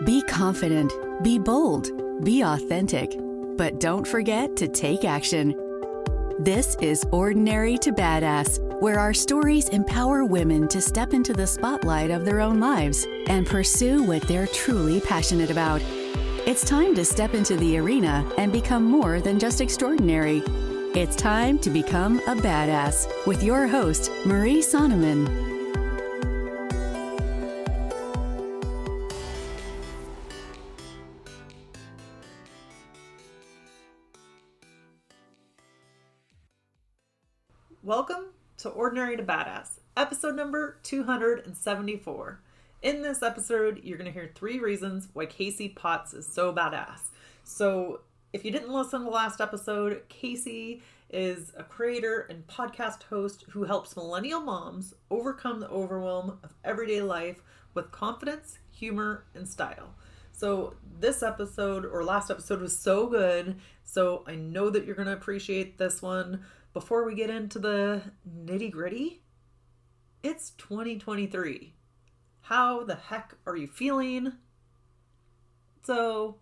Be confident, be bold, be authentic, but don't forget to take action. This is Ordinary to Badass, where our stories empower women to step into the spotlight of their own lives and pursue what they're truly passionate about. It's time to step into the arena and become more than just extraordinary. It's time to become a badass with your host, Marie Sonneman. Welcome to Ordinary to Badass, episode number 274. In this episode, you're going to hear 3 reasons why Kasey Potts is so badass. So if you didn't listen to the last episode, Kasey is a creator and podcast host who helps millennial moms overcome the overwhelm of everyday life with confidence, humor, and style. So this episode or last episode was so good, so I know that you're going to appreciate this one. Before we get into the nitty-gritty, it's 2023. How the heck are you feeling? So,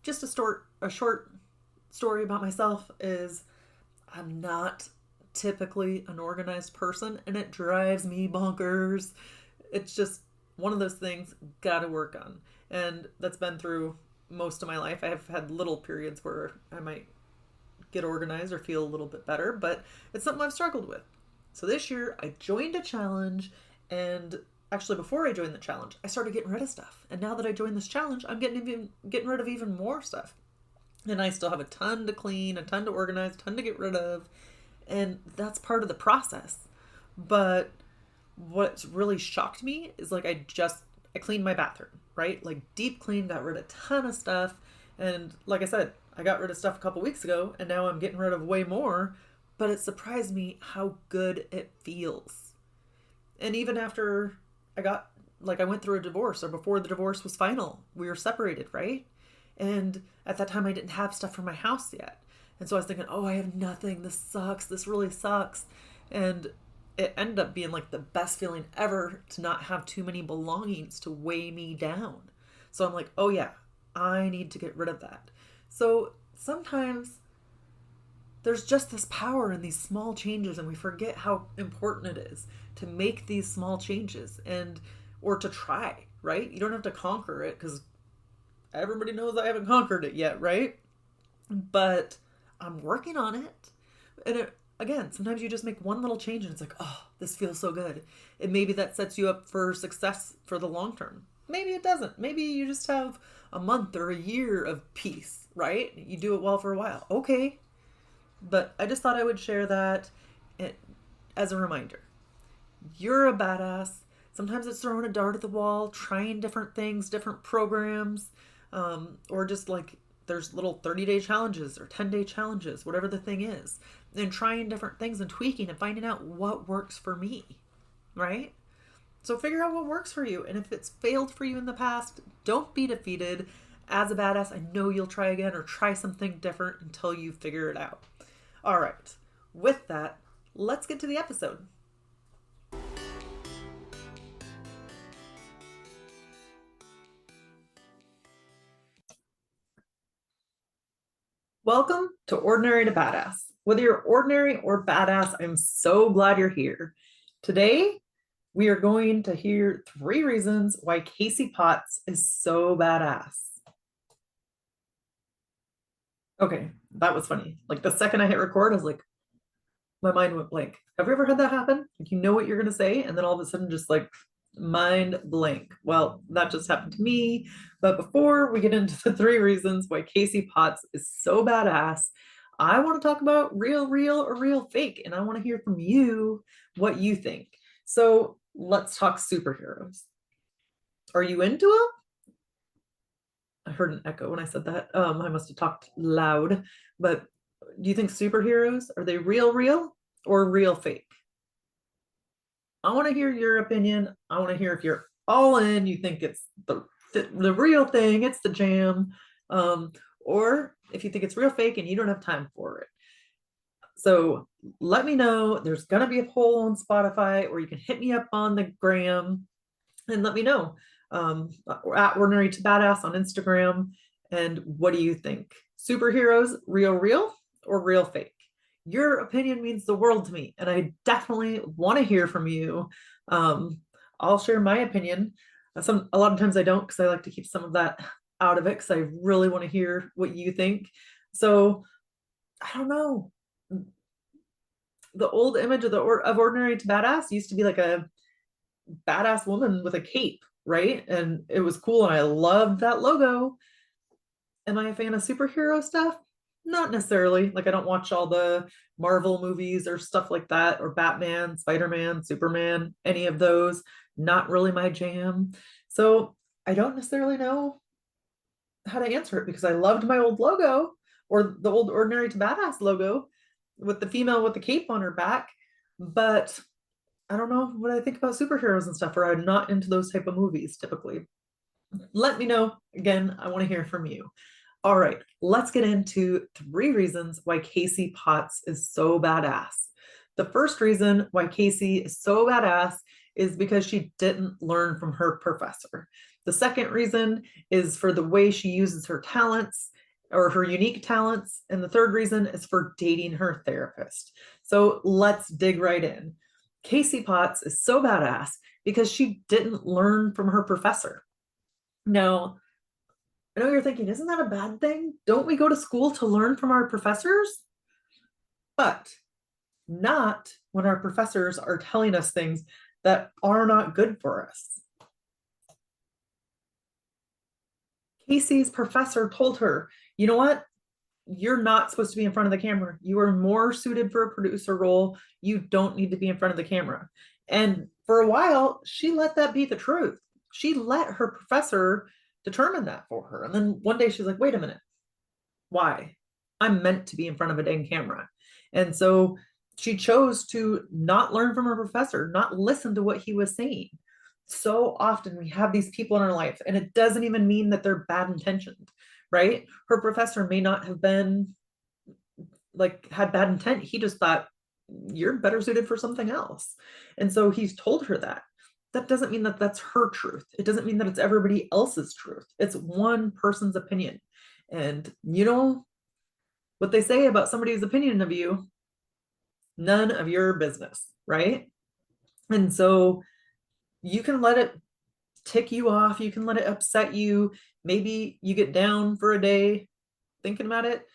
just a short story about myself is I'm not typically an organized person, and it drives me bonkers. It's just one of those things gotta work on. And that's been through most of my life. I have had little periods where I might get organized or feel a little bit better, but it's something I've struggled with. So this year I joined a challenge, and actually before I joined the challenge, I started getting rid of stuff. And now that I joined this challenge, I'm getting rid of even more stuff. And I still have a ton to clean, a ton to organize, a ton to get rid of. And that's part of the process. But what's really shocked me is I cleaned my bathroom, right? Like deep clean, got rid of a ton of stuff. And like I said, I got rid of stuff a couple weeks ago, and now I'm getting rid of way more, but it surprised me how good it feels. And even after I went through a divorce, or before the divorce was final, we were separated, right? And at that time I didn't have stuff for my house yet. And so I was thinking, oh, I have nothing. This sucks. This really sucks. And it ended up being the best feeling ever to not have too many belongings to weigh me down. So I'm like, oh yeah, I need to get rid of that. So sometimes there's just this power in these small changes, and we forget how important it is to make these small changes or to try, right? You don't have to conquer it, because everybody knows I haven't conquered it yet, right? But I'm working on it. And again, sometimes you just make one little change and it's like, oh, this feels so good. And maybe that sets you up for success for the long term. Maybe it doesn't. Maybe you just have a month or a year of peace, right? You do it well for a while. Okay. But I just thought I would share that as a reminder. You're a badass. Sometimes it's throwing a dart at the wall, trying different things, different programs, or just there's little 30-day challenges or 10-day challenges, whatever the thing is, and trying different things and tweaking and finding out what works for me, right? So figure out what works for you. And if it's failed for you in the past, don't be defeated. As a badass, I know you'll try again or try something different until you figure it out. All right. With that, let's get to the episode. Welcome to Ordinary to Badass. Whether you're ordinary or badass, I'm so glad you're here. Today, we are going to hear 3 reasons why Kasey Potts is so badass. Okay, that was funny. The second I hit record, I was my mind went blank. Have you ever had that happen? You know what you're going to say, and then all of a sudden just mind blank. Well, that just happened to me. But before we get into the 3 reasons why Kasey Potts is so badass, I want to talk about real or real fake. And I want to hear from you what you think. So let's talk superheroes. Are you into them? I heard an echo when I said that. I must have talked loud. But do you think superheroes, are they real or real fake? I want to hear your opinion. I want to hear if you're all in, you think it's the real thing, it's the jam, or if you think it's real fake and you don't have time for it. So let me know. There's going to be a poll on Spotify, or you can hit me up on the gram and let me know. at Ordinary to Badass on Instagram. And what do you think? Superheroes, real, or real fake? Your opinion means the world to me, and I definitely want to hear from you. I'll share my opinion. A lot of times I don't, because I like to keep some of that out of it, because I really want to hear what you think. So I don't know. The old image of Ordinary to Badass used to be like a badass woman with a cape, right? And it was cool, and I loved that logo. Am I a fan of superhero stuff? Not necessarily. Like, I don't watch all the Marvel movies or stuff like that, or Batman, Spider-Man, Superman, any of those. Not really my jam. So I don't necessarily know how to answer it, because I loved my old logo, or the old Ordinary to Badass logo with the female with the cape on her back. But I don't know what I think about superheroes and stuff, or I'm not into those type of movies typically. Let me know. Again, I want to hear from you. All right, let's get into 3 reasons why Kasey Potts is so badass. The first reason why Kasey is so badass is because she didn't learn from her professor. The second reason is for the way she uses her talents, or her unique talents. And the third reason is for dating her therapist. So let's dig right in. Kasey Potts is so badass because she didn't learn from her professor. Now, I know you're thinking, isn't that a bad thing? Don't we go to school to learn from our professors? But not when our professors are telling us things that are not good for us. Kasey's professor told her, you know what? You're not supposed to be in front of the camera. You are more suited for a producer role. You don't need to be in front of the camera. And for a while, she let that be the truth. She let her professor determine that for her. And then one day she's like, wait a minute. Why? I'm meant to be in front of a dang camera. And so she chose to not learn from her professor, not listen to what he was saying. So often we have these people in our life, and it doesn't even mean that they're bad intentioned, right? Her professor may not have been like had bad intent. He just thought you're better suited for something else. And so he's told her that. That doesn't mean that that's her truth. It doesn't mean that it's everybody else's truth. It's one person's opinion. And you know what they say about somebody's opinion of you? None of your business, right? And so you can let it tick you off. You can let it upset you. Maybe you get down for a day thinking about it.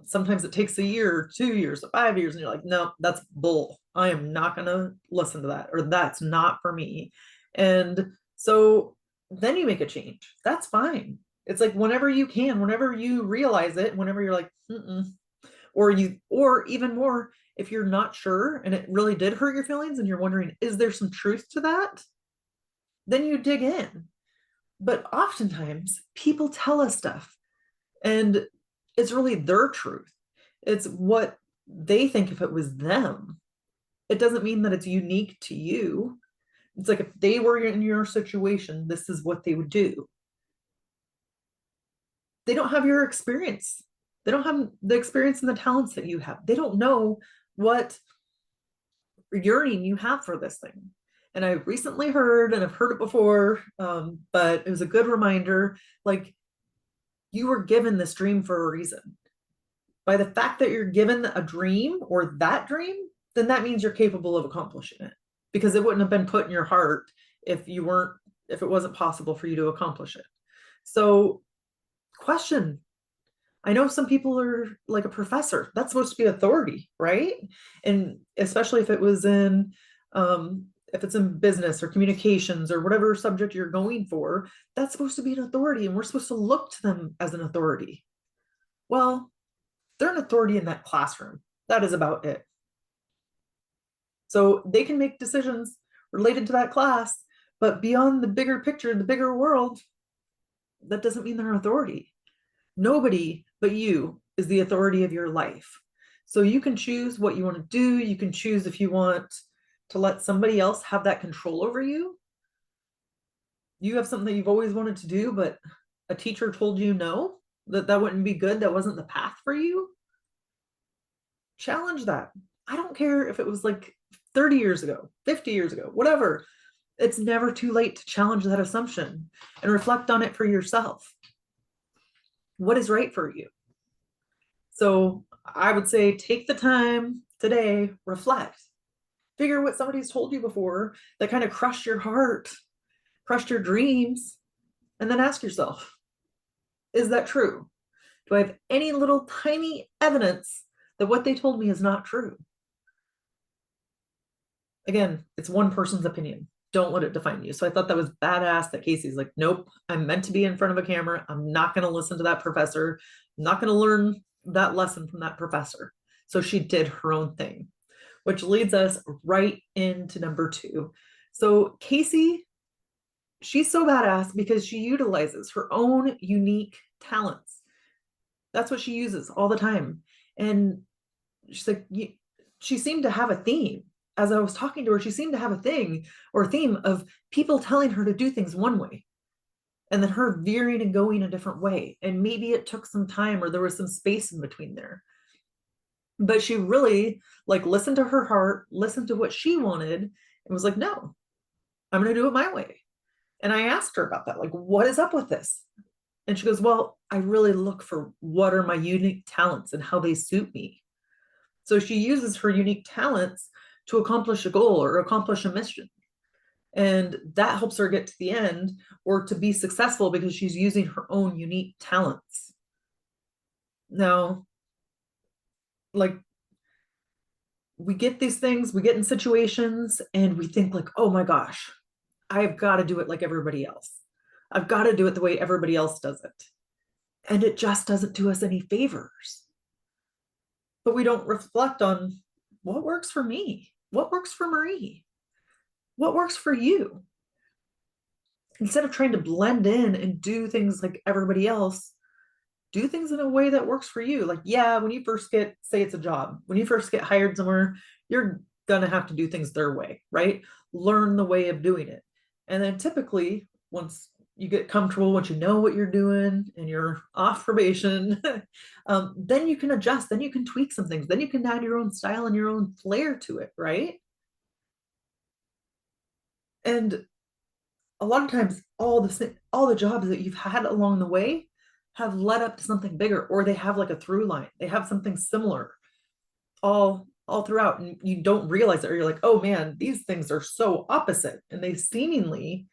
Sometimes it takes a year, 2 years, 5 years, and you're like, no, that's bull. I am not going to listen to that, or that's not for me. And so then you make a change. That's fine. It's like whenever you can, whenever you realize it, whenever you're like, or even more, if you're not sure and it really did hurt your feelings and you're wondering, is there some truth to that? Then you dig in. But oftentimes people tell us stuff, and it's really their truth. It's what they think if it was them. It doesn't mean that it's unique to you. It's like if they were in your situation, this is what they would do. They don't have your experience. They don't have the experience and the talents that you have. They don't know what yearning you have for this thing. And I recently heard, and I've heard it before, but it was a good reminder, like, you were given this dream for a reason. By the fact that you're given a dream or that dream, then that means you're capable of accomplishing it, because it wouldn't have been put in your heart if it wasn't possible for you to accomplish it. So question. I know some people are like a professor. That's supposed to be authority, right? And especially if it was if it's in business or communications or whatever subject you're going for, that's supposed to be an authority, and we're supposed to look to them as an authority. Well, they're an authority in that classroom. That is about it. So they can make decisions related to that class, but beyond the bigger picture, the bigger world, that doesn't mean they're an authority. Nobody but you is the authority of your life. So you can choose what you want to do. You can choose if you want to let somebody else have that control over you. You have something that you've always wanted to do, but a teacher told you no, that wouldn't be good. That wasn't the path for you. Challenge that. I don't care if it was like 30 years ago, 50 years ago, whatever. It's never too late to challenge that assumption and reflect on it for yourself. What is right for you? So I would say take the time today, reflect, figure what somebody's told you before that kind of crushed your heart, crushed your dreams, and then ask yourself, is that true? Do I have any little tiny evidence that what they told me is not true? Again, it's one person's opinion. Don't let it define you. So I thought that was badass that Kasey's like, nope, I'm meant to be in front of a camera. I'm not going to listen to that professor. I'm not going to learn that lesson from that professor. So she did her own thing, which leads us right into number 2. So Kasey, she's so badass because she utilizes her own unique talents. That's what she uses all the time. And she's like, she seemed to have a theme. As I was talking to her, she seemed to have a thing or a theme of people telling her to do things one way and then her veering and going a different way. And maybe it took some time or there was some space in between there. But she really like listened to her heart, listened to what she wanted, and was like, no, I'm going to do it my way. And I asked her about that, like, what is up with this? And she goes, well, I really look for what are my unique talents and how they suit me. So she uses her unique talents to accomplish a goal or accomplish a mission. And that helps her get to the end or to be successful because she's using her own unique talents. Now, like, we get these things, we get in situations and we think like, oh my gosh, I've got to do it like everybody else. I've got to do it the way everybody else does it. And it just doesn't do us any favors. But we don't reflect on what works for me, what works for Marie, what works for you. Instead of trying to blend in and do things like everybody else, do things in a way that works for you. Like, yeah, when you first get, say it's a job, when you first get hired somewhere, you're gonna have to do things their way, right? Learn the way of doing it. And then typically, once you get comfortable, once you know what you're doing and you're off probation, then you can adjust, then you can tweak some things, then you can add your own style and your own flair to it, right? And a lot of times, all the jobs that you've had along the way have led up to something bigger, or they have like a through line. They have something similar all throughout, and you don't realize it, or you're like, oh man, these things are so opposite, and they seemingly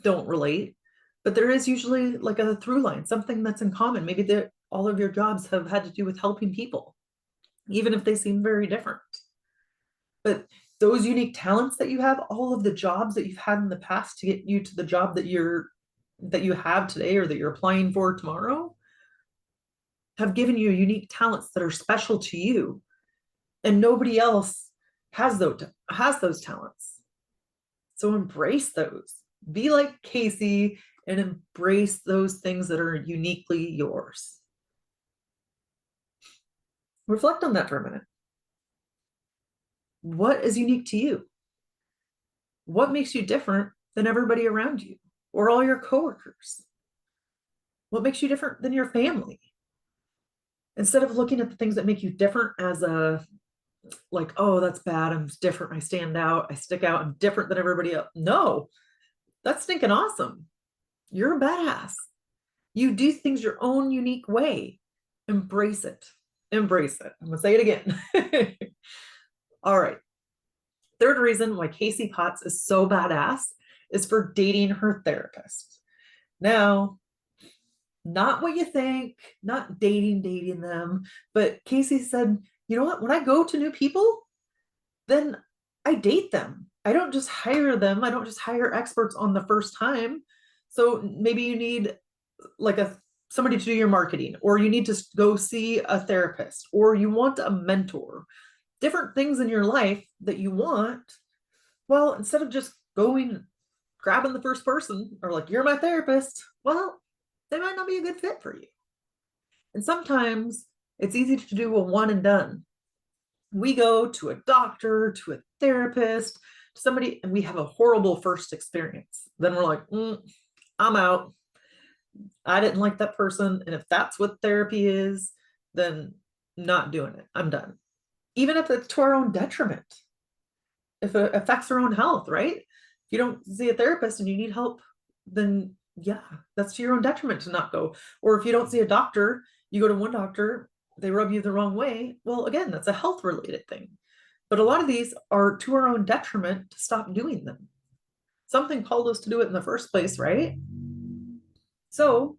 don't relate. But there is usually like a through line, something that's in common. Maybe that all of your jobs have had to do with helping people, even if they seem very different. But those unique talents that you have, all of the jobs that you've had in the past to get you to the job that you have today or that you're applying for tomorrow, have given you unique talents that are special to you, and nobody else has those talents. So embrace those. Be like Kasey and embrace those things that are uniquely yours. Reflect on that for a minute. What is unique to you? What makes you different than everybody around you or all your coworkers? What makes you different than your family? Instead of looking at the things that make you different as a, like, oh, that's bad, I'm different, I stand out, I stick out, I'm different than everybody else. No, that's stinking awesome. You're a badass. You do things your own unique way. Embrace it. Embrace it. I'm gonna say it again. All right. Third reason why Kasey Potts is so badass is for dating her therapist. Now, not what you think, not dating them, but Kasey said, you know what? When I go to new people, then I date them. I don't just hire them. I don't just hire experts on the first time. So maybe you need like somebody to do your marketing, or you need to go see a therapist, or you want a mentor, different things in your life that you want. Well, instead of just grabbing the first person or like, you're my therapist, well, they might not be a good fit for you. And sometimes it's easy to do a one and done. We go to a doctor, to a therapist, to somebody, and we have a horrible first experience. Then we're like, I'm out. I didn't like that person. And if that's what therapy is, then not doing it. I'm done. Even if it's to our own detriment, if it affects our own health, right? If you don't see a therapist and you need help, then yeah, that's to your own detriment to not go. Or if you don't see a doctor, you go to one doctor, they rub you the wrong way. Well, again, that's a health related thing. But a lot of these are to our own detriment to stop doing them. Something called us to do it in the first place, right? So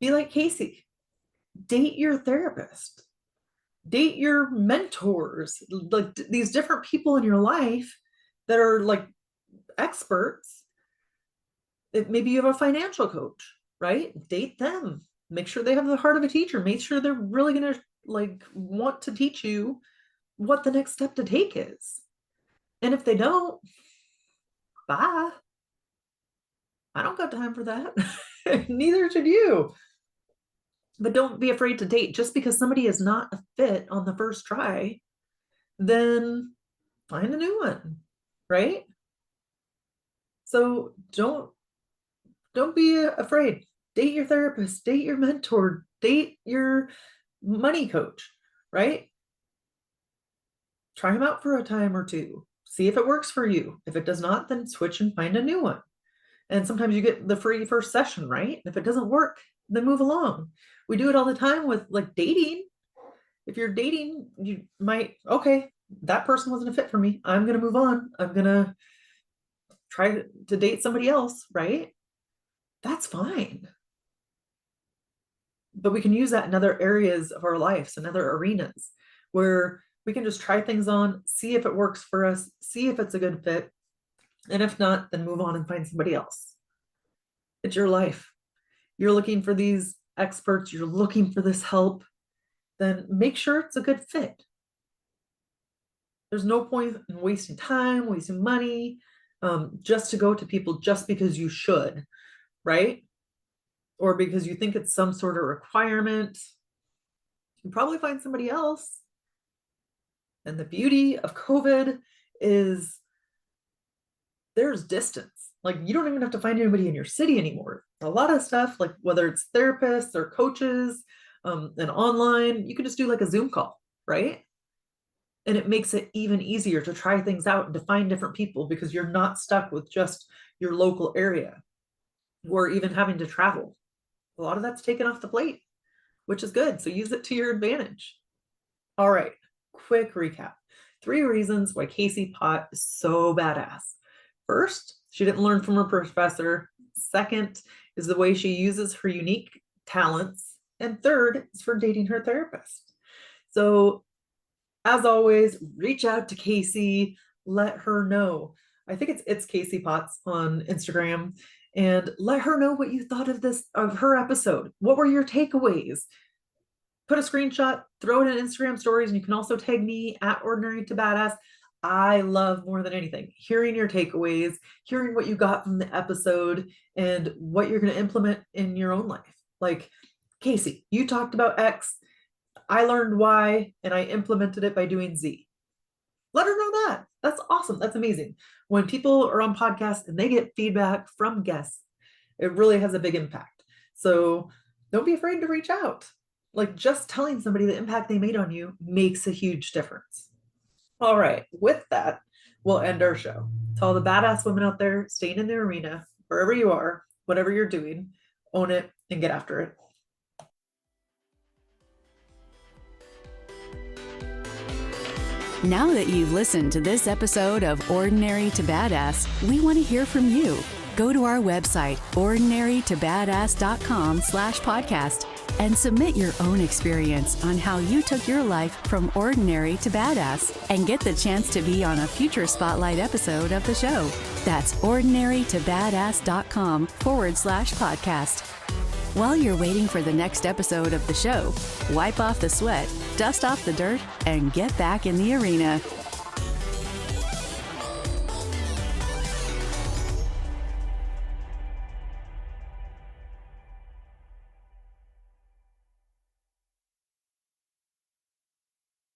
be like Kasey. Date your therapist. Date your mentors, like these different people in your life that are like experts. Maybe you have a financial coach, right? Date them. Make sure they have the heart of a teacher. Make sure they're really going to like want to teach you what the next step to take is. And if they don't, bye. I don't got time for that. Neither should you. But don't be afraid to date. Just because somebody is not a fit on the first try, then find a new one, right? So don't be afraid. Date your therapist, date your mentor, date your money coach, right? Try them out for a time or two. See if it works for you. If it does not, then switch and find a new one. And sometimes you get the free first session, right? If it doesn't work, then move along. We do it all the time with like dating. If you're dating, you might, okay, that person wasn't a fit for me. I'm going to move on. I'm going to try to date somebody else, right? That's fine. But we can use that in other areas of our lives and other arenas where we can just try things on, see if it works for us, see if it's a good fit. And if not, then move on and find somebody else. It's your life. You're looking for these experts, you're looking for this help, then make sure it's a good fit. There's no point in wasting time, wasting money, just to go to people just because you should, right? Or because you think it's some sort of requirement. You can probably find somebody else. And the beauty of COVID is there's distance. Like you don't even have to find anybody in your city anymore. A lot of stuff, like whether it's therapists or coaches and online, you can just do like a Zoom call, right? And it makes it even easier to try things out and to find different people because you're not stuck with just your local area or even having to travel. A lot of that's taken off the plate, which is good. So use it to your advantage. All right, quick recap. 3 reasons why Kasey Pott is so badass. First, she didn't learn from her professor. Second is the way she uses her unique talents. And third is for dating her therapist. So as always, reach out to Kasey, let her know. I think it's Kasey Potts on Instagram, and let her know what you thought of her episode. What were your takeaways? Put a screenshot, throw it in Instagram stories, and you can also tag me at Ordinary to Badass. I love more than anything hearing your takeaways, hearing what you got from the episode and what you're going to implement in your own life. Like, Kasey, you talked about X. I learned Y and I implemented it by doing Z. Let her know that. That's awesome. That's amazing. When people are on podcasts and they get feedback from guests, it really has a big impact. So don't be afraid to reach out. Like just telling somebody the impact they made on you makes a huge difference. All right, with that, we'll end our show. To all the badass women out there staying in the arena, wherever you are, whatever you're doing, own it and get after it. Now that you've listened to this episode of Ordinary to Badass, we want to hear from you. Go to our website, ordinarytobadass.com/podcast, and submit your own experience on how you took your life from ordinary to badass and get the chance to be on a future spotlight episode of the show. That's ordinarytobadass.com/podcast. While you're waiting for the next episode of the show, wipe off the sweat, dust off the dirt, and get back in the arena.